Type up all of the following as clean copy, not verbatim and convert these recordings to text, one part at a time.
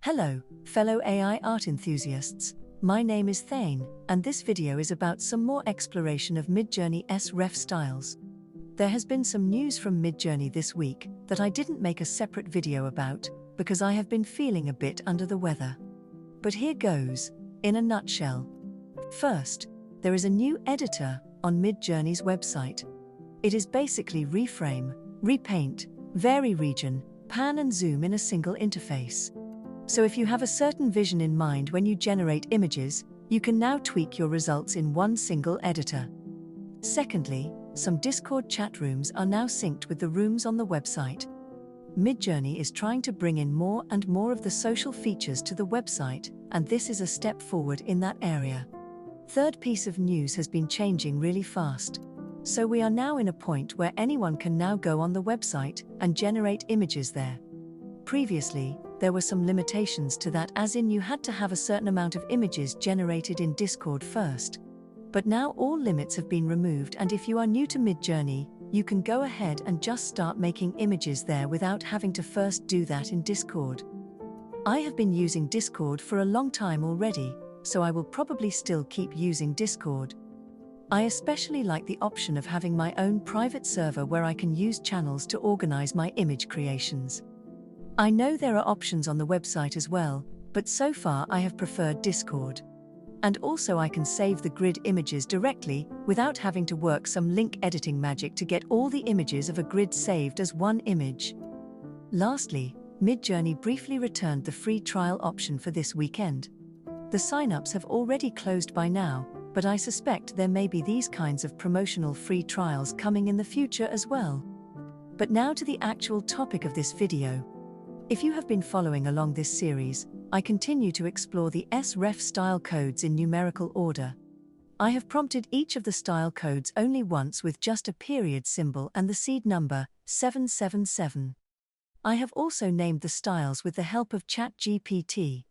Hello, fellow AI art enthusiasts. My name is Thane, and this video is about some more exploration of Midjourney sref styles. There has been some news from Midjourney this week that I didn't make a separate video about, because I have been feeling a bit under the weather. But here goes, in a nutshell. First, there is a new editor on Midjourney's website. It is basically reframe, repaint, vary region, pan and zoom in a single interface. So if you have a certain vision in mind when you generate images, you can now tweak your results in one single editor. Secondly, some Discord chat rooms are now synced with the rooms on the website. Midjourney is trying to bring in more and more of the social features to the website, and this is a step forward in that area. Third piece of news has been changing really fast. So we are now in a point where anyone can now go on the website and generate images there. Previously, there were some limitations to that, as in you had to have a certain amount of images generated in Discord first. But now all limits have been removed, and if you are new to Midjourney, you can go ahead and just start making images there without having to first do that in Discord. I have been using Discord for a long time already, so I will probably still keep using Discord. I especially like the option of having my own private server where I can use channels to organize my image creations. I know there are options on the website as well, but so far I have preferred Discord. And also I can save the grid images directly without having to work some link editing magic to get all the images of a grid saved as one image. Lastly, Midjourney briefly returned the free trial option for this weekend. The signups have already closed by now, but I suspect there may be these kinds of promotional free trials coming in the future as well. But now to the actual topic of this video. If you have been following along this series, I continue to explore the sref style codes in numerical order. I have prompted each of the style codes only once with just a period symbol and the seed number, 777. I have also named the styles with the help of ChatGPT.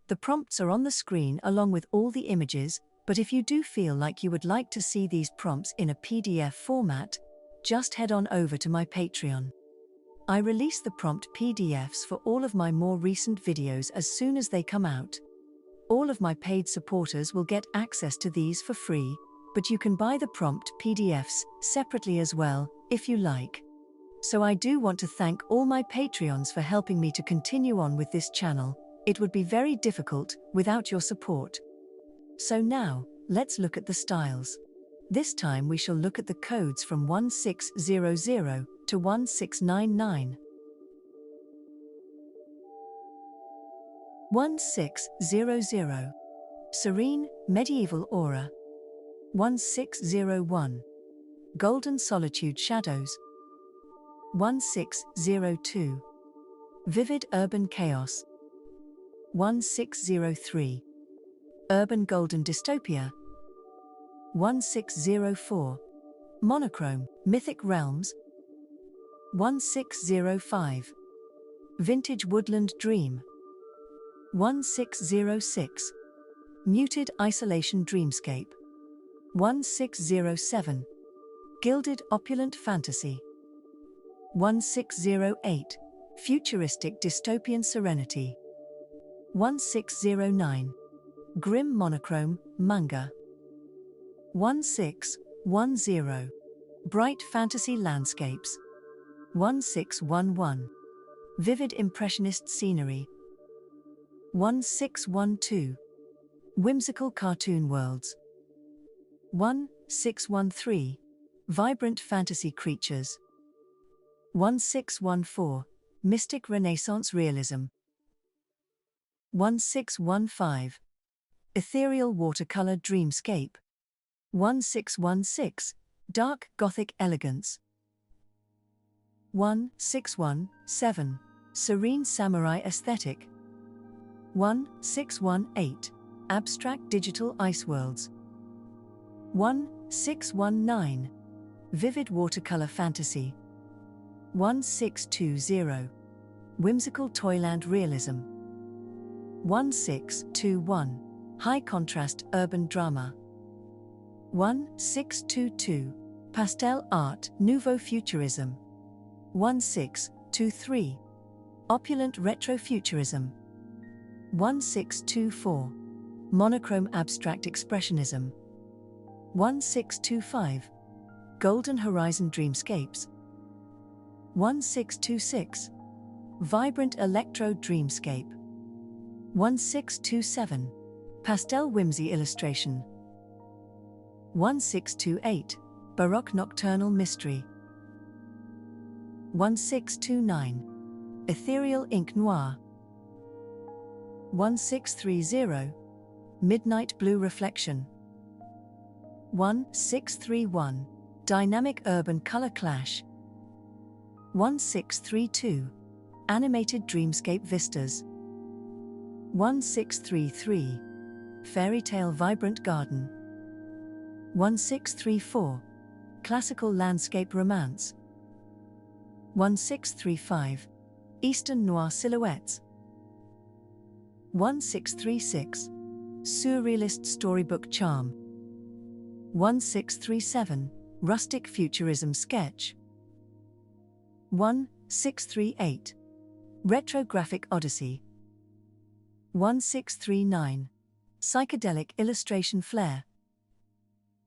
The prompts are on the screen along with all the images, but if you do feel like you would like to see these prompts in a PDF format, just head on over to my Patreon. I release the prompt PDFs for all of my more recent videos as soon as they come out. All of my paid supporters will get access to these for free, but you can buy the prompt PDFs separately as well, if you like. So I do want to thank all my Patreons for helping me to continue on with this channel. It would be very difficult without your support. So now, let's look at the styles. This time we shall look at the codes from 1600 to 1699. 1600. Serene, Medieval Aura. 1601. Golden Solitude Shadows. 1602. Vivid Urban Chaos. 1603. Urban Golden Dystopia. 1604. Monochrome, Mythic Realms. 1605. Vintage Woodland Dream. 1606. Muted Isolation Dreamscape. 1607. Gilded Opulent Fantasy. 1608. Futuristic Dystopian Serenity. 1609. Grim Monochrome, Manga. 1610. Bright Fantasy Landscapes. 1611. Vivid Impressionist Scenery. 1612. Whimsical Cartoon Worlds. 1613. Vibrant Fantasy Creatures. 1614. Mystic Renaissance Realism. 1615. Ethereal Watercolor Dreamscape. 1616. Dark Gothic Elegance. 1617. Serene Samurai Aesthetic. 1618. Abstract Digital Ice Worlds. 1619. Vivid Watercolor Fantasy. 1620. Whimsical Toyland Realism. 1621. High Contrast Urban Drama. 1622. Pastel Art Nouveau Futurism. 1623. Opulent Retrofuturism. 1624. Monochrome Abstract Expressionism. 1625. Golden Horizon Dreamscapes. 1626. Vibrant Electro Dreamscape. 1627. Pastel Whimsy Illustration. 1628. Baroque Nocturnal Mystery. 1629. Ethereal Ink Noir. 1630. Midnight Blue Reflection. 1631. Dynamic Urban Color Clash. 1632. Animated Dreamscape Vistas. 1633. Fairy Tale Vibrant Garden. 1634. Classical Landscape Romance. 1635. Eastern Noir Silhouettes. 1636. Surrealist Storybook Charm. 1637. Rustic Futurism Sketch. 1638. Retrographic Odyssey. 1639. Psychedelic Illustration Flair.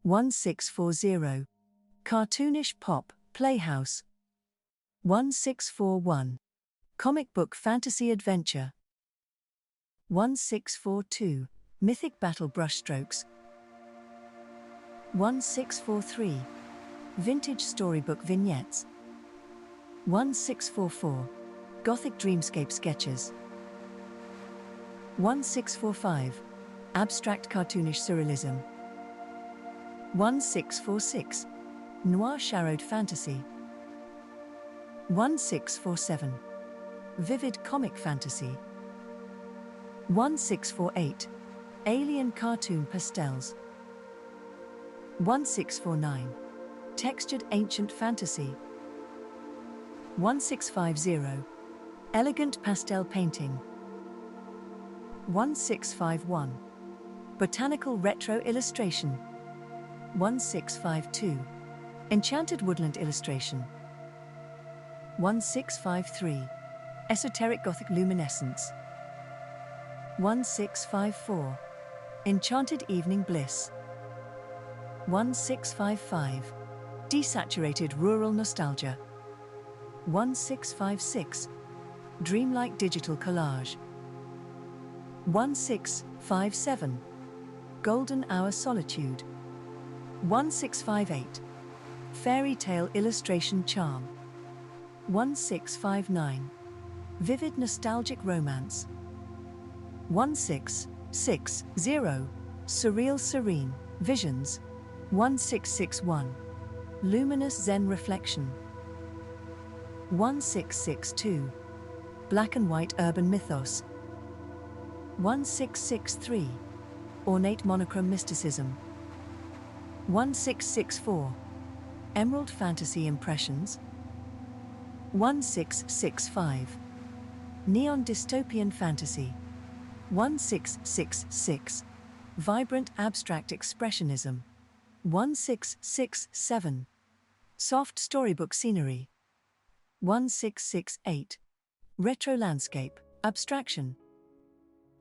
1640. Cartoonish Pop Playhouse. 1641. Comic Book Fantasy Adventure. 1642. Mythic Battle Brushstrokes. 1643. Vintage Storybook Vignettes. 1644. Gothic Dreamscape Sketches. 1645. Abstract Cartoonish Surrealism. 1646. Noir Shadowed Fantasy. 1647. Vivid Comic Fantasy. 1648. Alien Cartoon Pastels. 1649. Textured Ancient Fantasy. 1650. Elegant Pastel Painting. 1651. Botanical Retro Illustration. 1652. Enchanted Woodland Illustration. 1653. Esoteric Gothic Luminescence. 1654. Enchanted Evening Bliss. 1655. Desaturated Rural Nostalgia. 1656. Dreamlike Digital Collage. 1657. Golden Hour Solitude. 1658. Fairy Tale Illustration Charm. 1659. Vivid Nostalgic Romance. 1660. Surreal Serene Visions. 1661. Luminous Zen Reflection. 1662. Black and White Urban Mythos. 1663. Ornate Monochrome Mysticism. 1664. Emerald Fantasy Impressions. 1665. Neon Dystopian Fantasy. 1666. Vibrant Abstract Expressionism. 1667. Soft Storybook Scenery. 1668. Retro Landscape Abstraction.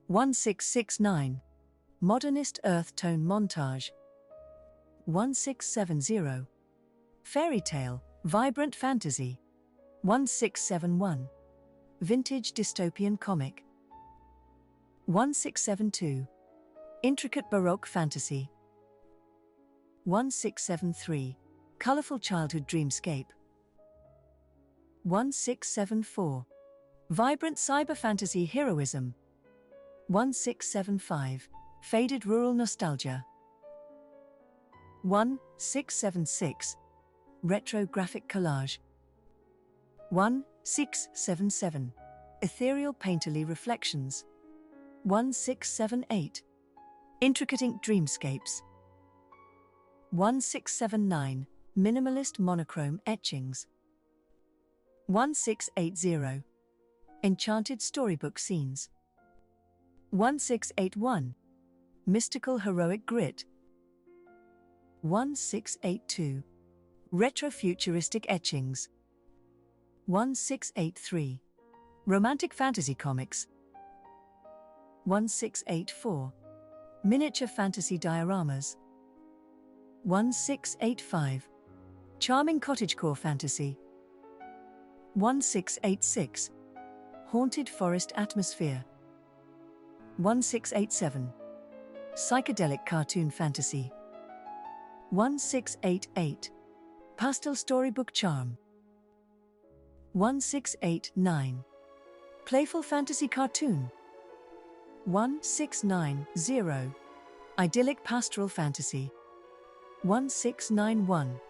1669. Modernist Earth Tone Montage. 1670. Fairy Tale Vibrant Fantasy. 1671. Vintage Dystopian Comic. 1672. Intricate Baroque Fantasy. 1673. Colorful Childhood Dreamscape. 1674. Vibrant Cyber Fantasy Heroism. 1675. Faded Rural Nostalgia. 1676. Retro Graphic Collage. 1677. Ethereal Painterly Reflections. 1678. Intricate Ink Dreamscapes. 1679. Minimalist Monochrome Etchings. 1680. Enchanted Storybook Scenes. 1681. Mystical Heroic Grit. 1682. Retrofuturistic Etchings. 1683. Romantic Fantasy Comics. 1684. Miniature fantasy dioramas. 1685. Charming cottagecore fantasy. 1686. Haunted forest atmosphere. 1687. Psychedelic cartoon fantasy. 1688. Pastel storybook charm. 1689. Playful fantasy cartoon. 1690. Idyllic pastoral fantasy. 1691.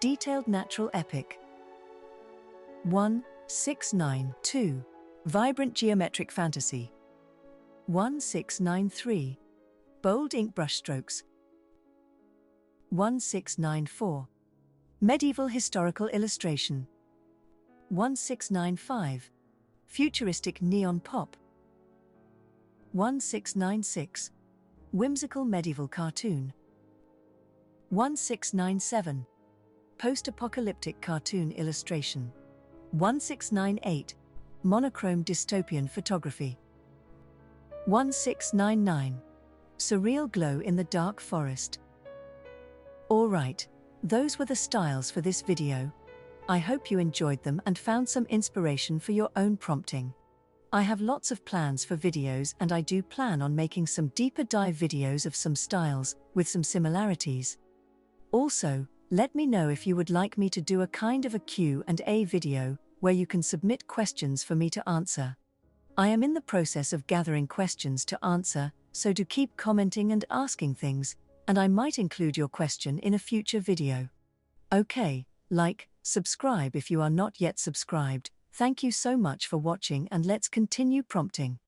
Detailed natural epic. 1692. Vibrant geometric fantasy. 1693. Bold ink brushstrokes. 1694. Medieval historical illustration. 1695. Futuristic neon pop. 1696. Whimsical medieval cartoon. 1697. Post-apocalyptic cartoon illustration. 1698. Monochrome dystopian photography. 1699. Surreal glow in the dark forest. Alright, those were the styles for this video. I hope you enjoyed them and found some inspiration for your own prompting. I have lots of plans for videos, and I do plan on making some deeper dive videos of some styles with some similarities. Also, let me know if you would like me to do a kind of a Q&A video where you can submit questions for me to answer. I am in the process of gathering questions to answer, so do keep commenting and asking things, and I might include your question in a future video. Okay, like, subscribe if you are not yet subscribed. Thank you so much for watching, and let's continue prompting.